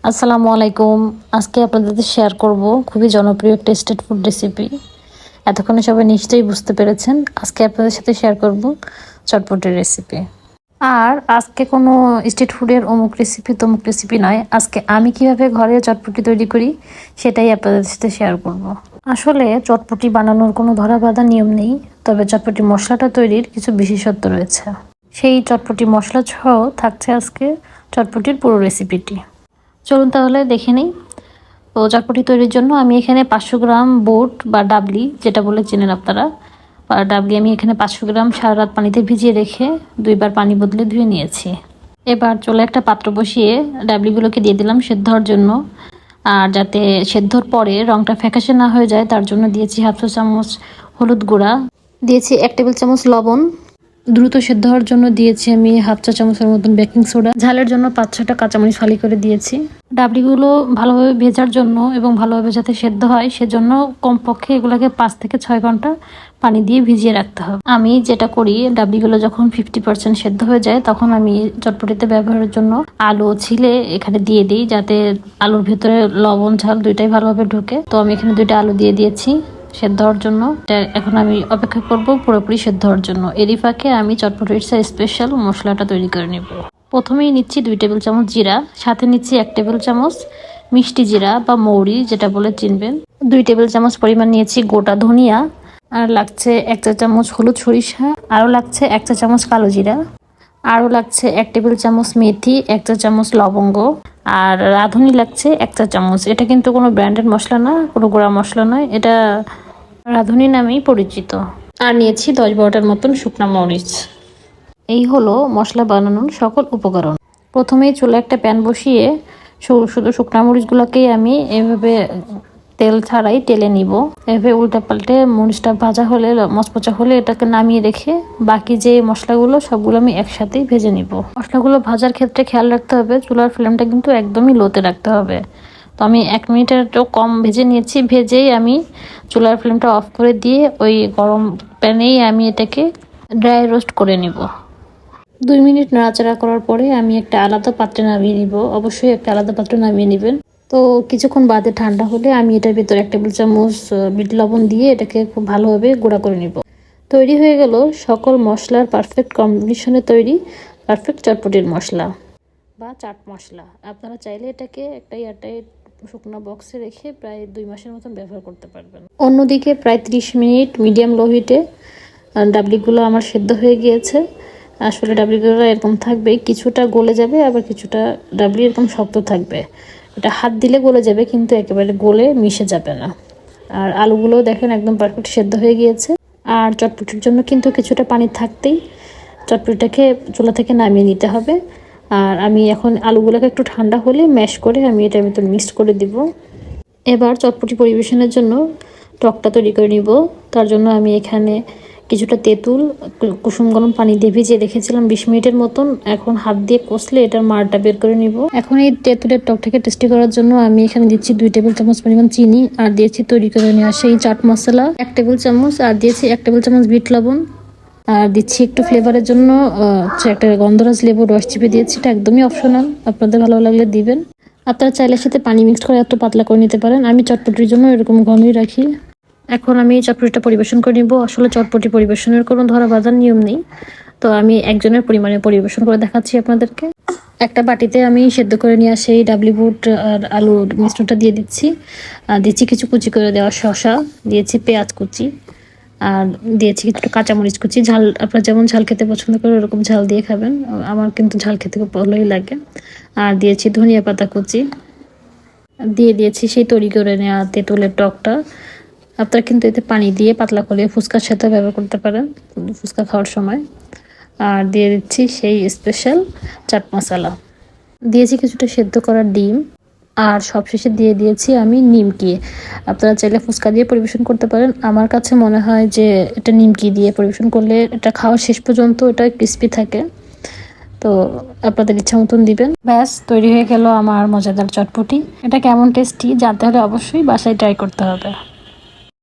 আসসালামু আলাইকুম। আজকে আপনাদের সাথে শেয়ার করব খুবই জনপ্রিয় একটা স্ট্রিট ফুড রেসিপি। এতক্ষণে সবাই নিশ্চয়ই বুঝতে পেরেছেন, আজকে আপনাদের সাথে শেয়ার করব চটপটির রেসিপি। আর আজকে কোনো স্ট্রিট ফুডের অমুক রেসিপি তমুক রেসিপি নয়, আজকে আমি কিভাবে ঘরে চটপটি তৈরি করি সেটাই আপনাদের সাথে শেয়ার করব। আসলে চটপটি বানানোর কোনো ধরা বাঁধা নিয়ম নেই, তবে চটপটি মশলাটা তৈরির কিছু বিশেষত্ব রয়েছে। সেই চটপটি মশলা সহ থাকছে আজকে চটপটির পুরো রেসিপিটি। চলুন তাহলে দেখে নিই। তো চটপটি তৈরির জন্য আমি এখানে 500 গ্রাম বুট বা ডাবলি, যেটা বলে চেনেন আপনারা, বা ডাবলি আমি এখানে 500 গ্রাম সারা রাত পানিতে ভিজিয়ে রেখে 2বার পানি বদলে ধুয়ে নিয়েছি। এবার চলে একটা পাত্র বসিয়ে ডাবলিগুলোকে দিয়ে দিলাম সেদ্ধ হওয়ার জন্য। আর যাতে সেদ্ধর পরে রঙটা ফ্যাকাশে না হয়ে যায় তার জন্য দিয়েছি 1/2 চামচ হলুদ গুঁড়া, দিয়েছি 1 টেবিল চামচ লবণ, দ্রুত সেদ্ধ হওয়ার জন্য দিয়েছি আমি 1/2 চা চামচের মতন বেকিং সোডা, ঝালের জন্য 5-6টা কাঁচামরিচ ফালি করে দিয়েছি। ডাবলিগুলো ভালোভাবে ভেজার জন্য এবং ভালোভাবে যাতে সেদ্ধ হয় সেজন্য কমপক্ষে এগুলোকে 5 থেকে 6 ঘন্টা পানি দিয়ে ভিজিয়ে রাখতে হবে। আমি যেটা করি, ডাবলিগুলো যখন 50% সেদ্ধ হয়ে যায় তখন আমি চটপটিতে ব্যবহারের জন্য আলু ছিলে এখানে দিয়ে দিই, যাতে আলুর ভেতরে লবণ ঝাল দুইটাই ভালোভাবে ঢোকে। তো আমি এখানে 2টা আলু দিয়ে দিয়েছি সেদ্ধ হওয়ার জন্য। এখন আমি অপেক্ষা করব পুরোপুরি সেদ্ধ হওয়ার জন্য। এরই ফাঁকে আমি চটপটির স্পেশাল মশলাটা তৈরি করে নেব। প্রথমেই নিচ্ছি 2 টেবিল চামচ জিরা, সাথে নিচ্ছি 1 টেবিল চামচ মিষ্টি জিরা বা মৌরি, যেটা বলে চিনবেন। 2 টেবিল চামচ পরিমাণ নিয়েছি গোটা ধনিয়া, আর লাগছে 1 চা চামচ হলুদ সরিষা, আরও লাগছে 1 চা চামচ কালো জিরা, আরও লাগছে 1 টেবিল চামচ মেথি, 1 চা চামচ লবঙ্গ, আর রাঁধুনি লাগছে 1 চা চামচ। এটা কিন্তু কোনো ব্র্যান্ডেড মশলা না, কোনো গুঁড়া মশলা নয়, এটা রাঁধুনি নামেই পরিচিত। আর নিয়েছি 10-12টার মতন শুকনা মরিচ। এই হলো মশলা বানানোর সকল উপকরণ। প্রথমেই চুলে একটা প্যান বসিয়ে শুধু শুকনা মরিচগুলোকেই আমি এভাবে তেল ছাড়াই টেলে নিব। এভাবে উল্টে পাল্টে মরিচটা ভাজা হলে মচমচা হলে এটাকে নামিয়ে রেখে বাকি যে মশলাগুলো সবগুলো আমি একসাথেই ভেজে নিব। মশলাগুলো ভাজার ক্ষেত্রে খেয়াল রাখতে হবে চুলার ফ্লেমটা কিন্তু একদমই লোতে রাখতে হবে। তো আমি 1 মিনিটের কম ভেজে নিয়েছি। ভেজেই আমি চুলার ফ্লেমটা অফ করে দিয়ে ওই গরম প্যানেই আমি এটাকে ড্রাই রোস্ট করে নিব। 2 মিনিট নাড়াচাড়া করার পরে আমি একটা আলাদা পাত্রে নামিয়ে নিব। অবশ্যই একটা আলাদা পাত্রে নামিয়ে নেবেন। তো কিছুক্ষণ বাদে ঠান্ডা হলে আমি এটার ভিতরে 1 টেবিল চামচ বিট লবণ দিয়ে এটাকে খুব ভালোভাবে গুঁড়া করে নিব। তৈরি হয়ে গেল সকল মশলার পারফেক্ট কম্বিনেশনে তৈরি পারফেক্ট চটপটির মশলা বা চাট মশলা। আপনারা চাইলে এটাকে একটা এয়ারটাইট শুকনো বক্সে রেখে প্রায় 2 মাসের মতন ব্যবহার করতে পারবেন। অন্যদিকে প্রায় 30 মিনিট মিডিয়াম লো হিটে ডাবলিগুলো আমার সেদ্ধ হয়ে গিয়েছে। আসলে ডাবলিগুলো এরকম থাকবে, কিছুটা গলে যাবে আবার কিছুটা ডাবলি এরকম শক্ত থাকবে। এটা হাত দিলে গলে যাবে কিন্তু একেবারে গলে মিশে যাবে না। আর আলুগুলো দেখেন একদম পারফেক্ট সেদ্ধ হয়ে গিয়েছে। আর চটপটির জন্য কিন্তু কিছুটা পানি থাকতেই চটপটিটাকে চুলা থেকে নামিয়ে নিতে হবে। আর আমি এখন আলুগুলোকে একটু ঠান্ডা হলে ম্যাশ করে আমি এটার ভিতর মিক্সড করে দিব। এবার চটপটি পরিবেশনের জন্য টকটা তৈরি করে নিব। তার জন্য আমি এখানে কিছুটা তেঁতুল কুসুম গরম পানি দিয়ে ভিজিয়ে রেখেছিলাম 20 মিনিটের মতন। এখন হাত দিয়ে কষলে এটার মারটা বের করে নিব। এখন এই তেঁতুলের টকটাকে টেস্টি করার জন্য আমি এখানে দিচ্ছি 2 টেবিল চামচ পরিমাণ চিনি, আর দিয়েছি তৈরি করে নেওয়া সেই চাট মশলা 1 টেবিল চামচ, আর দিয়েছি 1 টেবিল চামচ বিট লবণ, আর দিচ্ছি একটু ফ্লেভারের জন্য একটা গন্ধরাজ লেবুর রস চিপে দিয়েছি। এটা একদমই অপশনাল, আপনাদের ভালো লাগলে দিবেন। আপনারা চাইলে সাথে পানি মিক্সড করে একটু পাতলা করে নিতে পারেন। আমি চটপটির জন্য এরকম ঘনই রাখি। এখন আমি চটপটিটা পরিবেশন করে নিব। আসলে চটপটি পরিবেশনের কোনো ধরা বাঁধার নিয়ম নেই, তো আমি একজনের পরিমাণে পরিবেশন করে দেখাচ্ছি আপনাদেরকে। একটা বাটিতে আমি সেদ্ধ করে নিয়ে আসি ডাবলি বুট আর আলুর মিশ্রণটা দিয়ে দিচ্ছি। দিচ্ছি কিছু কুচি করে দেওয়া শসা, দিয়েছি পেঁয়াজ কুচি, আর দিয়েছি কিছুটা কাঁচামরিচ কুচি। ঝাল আপনারা যেমন ঝাল খেতে পছন্দ করেন ওরকম ঝাল দিয়ে খাবেন, আমার কিন্তু ঝাল খেতে খুব ভালোই লাগে। আর দিয়েছি ধনিয়া পাতা কুচি, দিয়ে দিয়েছি সেই তৈরি করে নেওয়া তেঁতুলের টকটা। আপনারা কিন্তু এতে পানি দিয়ে পাতলা করে ফুচকার সাথে ব্যবহার করতে পারেন ফুচকা খাওয়ার সময়। আর দিয়ে দিচ্ছি সেই স্পেশাল চাট মশলা, দিয়েছি কিছুটা সেদ্ধ করা ডিম, আর সবশেষে দিয়ে দিয়েছি আমি নিমকি। আপনারা চাইলে ফুচকা দিয়ে পরিবেশন করতে পারেন। আমার কাছে মনে হয় যে এটা নিমকি দিয়ে পরিবেশন করলে এটা খাওয়ার শেষ পর্যন্ত এটা ক্রিস্পি থাকে। তো আপনাদের ইচ্ছা মতন দিবেন। ব্যাস তৈরি হয়ে গেল আমার মজাদার চটপটি। এটা কেমন টেস্টি জানতে হলে অবশ্যই বাসায় ট্রাই করতে হবে।